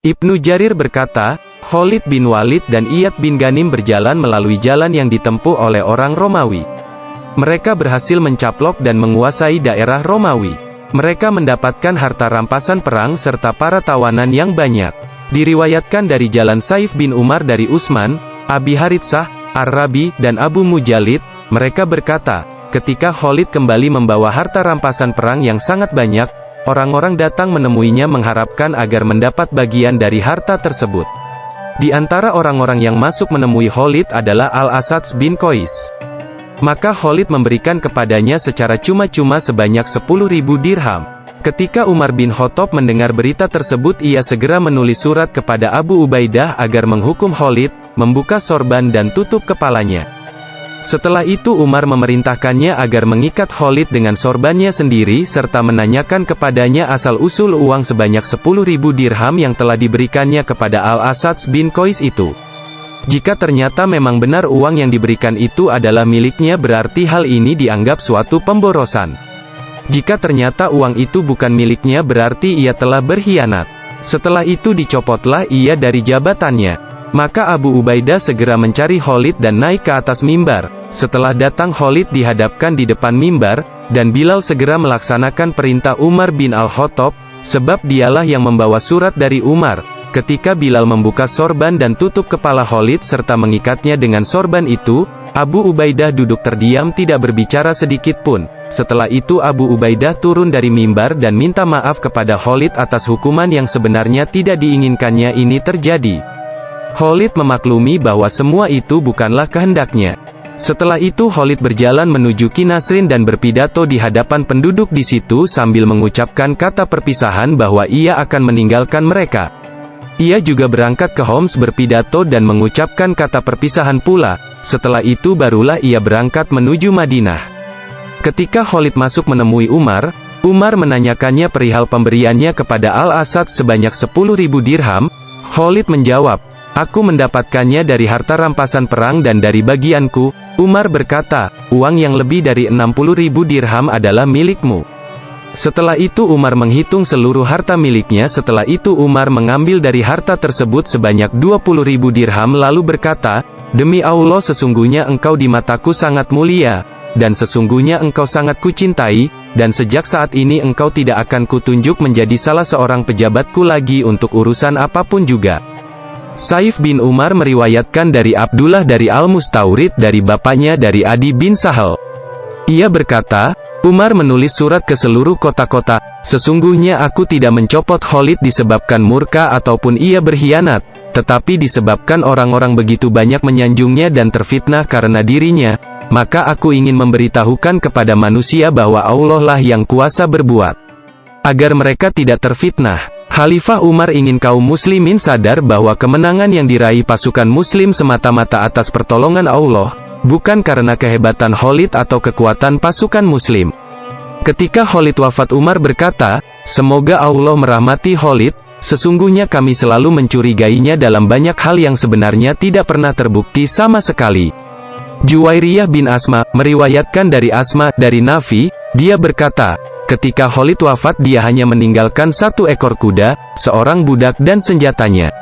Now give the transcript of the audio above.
Ibnu Jarir berkata, Khalid bin Walid dan Iyad bin Ghanim berjalan melalui jalan yang ditempuh oleh orang Romawi. Mereka berhasil mencaplok dan menguasai daerah Romawi. Mereka mendapatkan harta rampasan perang serta para tawanan yang banyak. Diriwayatkan dari jalan Saif bin Umar dari Utsman, Abi Haritsah, Ar-Rabi, dan Abu Mujalid, mereka berkata, ketika Khalid kembali membawa harta rampasan perang yang sangat banyak, orang-orang datang menemuinya mengharapkan agar mendapat bagian dari harta tersebut. Di antara orang-orang yang masuk menemui Khalid adalah Al-Asad bin Qais. Maka Khalid memberikan kepadanya secara cuma-cuma sebanyak 10.000 dirham. Ketika Umar bin Khattab mendengar berita tersebut, ia segera menulis surat kepada Abu Ubaidah agar menghukum Khalid, membuka sorban dan tutup kepalanya. Setelah itu Umar memerintahkannya agar mengikat Khalid dengan sorbannya sendiri serta menanyakan kepadanya asal-usul uang sebanyak 10.000 dirham yang telah diberikannya kepada Al-Asad bin Qais itu. Jika ternyata memang benar uang yang diberikan itu adalah miliknya, berarti hal ini dianggap suatu pemborosan. Jika ternyata uang itu bukan miliknya, berarti ia telah berkhianat. Setelah itu dicopotlah ia dari jabatannya. Maka Abu Ubaidah segera mencari Khalid dan naik ke atas mimbar. Setelah datang Khalid dihadapkan di depan mimbar, dan Bilal segera melaksanakan perintah Umar bin Al-Khattab, sebab dialah yang membawa surat dari Umar. Ketika Bilal membuka sorban dan tutup kepala Khalid serta mengikatnya dengan sorban itu, Abu Ubaidah duduk terdiam tidak berbicara sedikit pun. Setelah itu Abu Ubaidah turun dari mimbar dan minta maaf kepada Khalid atas hukuman yang sebenarnya tidak diinginkannya ini terjadi. Khalid memaklumi bahwa semua itu bukanlah kehendaknya. Setelah itu Khalid berjalan menuju Qinasrin dan berpidato di hadapan penduduk di situ sambil mengucapkan kata perpisahan bahwa ia akan meninggalkan mereka. Ia juga berangkat ke Homs berpidato dan mengucapkan kata perpisahan pula. Setelah itu barulah ia berangkat menuju Madinah. Ketika Khalid masuk menemui Umar, Umar menanyakannya perihal pemberiannya kepada Al-Asad sebanyak 10.000 dirham. Khalid menjawab, "Aku mendapatkannya dari harta rampasan perang dan dari bagianku." Umar berkata, "Uang yang lebih dari 60.000 dirham adalah milikmu." Setelah itu Umar menghitung seluruh harta miliknya. Setelah itu Umar mengambil dari harta tersebut sebanyak 20.000 dirham lalu berkata, "Demi Allah, sesungguhnya engkau di mataku sangat mulia, dan sesungguhnya engkau sangat kucintai, dan sejak saat ini engkau tidak akan kutunjuk menjadi salah seorang pejabatku lagi untuk urusan apapun juga." Saif bin Umar meriwayatkan dari Abdullah dari Al-Mustawrid dari bapaknya dari Adi bin Sahal. Ia berkata, Umar menulis surat ke seluruh kota-kota, "Sesungguhnya aku tidak mencopot Khalid disebabkan murka ataupun ia berkhianat, tetapi disebabkan orang-orang begitu banyak menyanjungnya dan terfitnah karena dirinya, maka aku ingin memberitahukan kepada manusia bahwa Allah lah yang kuasa berbuat, agar mereka tidak terfitnah." Khalifah Umar ingin kaum muslimin sadar bahwa kemenangan yang diraih pasukan muslim semata-mata atas pertolongan Allah, bukan karena kehebatan Khalid atau kekuatan pasukan muslim. Ketika Khalid wafat, Umar berkata, "Semoga Allah merahmati Khalid, sesungguhnya kami selalu mencurigainya dalam banyak hal yang sebenarnya tidak pernah terbukti sama sekali." Juwairiyah bin Asma meriwayatkan dari Asma dari Nafi, dia berkata, ketika Khalid wafat dia hanya meninggalkan 1 ekor kuda, seorang budak dan senjatanya.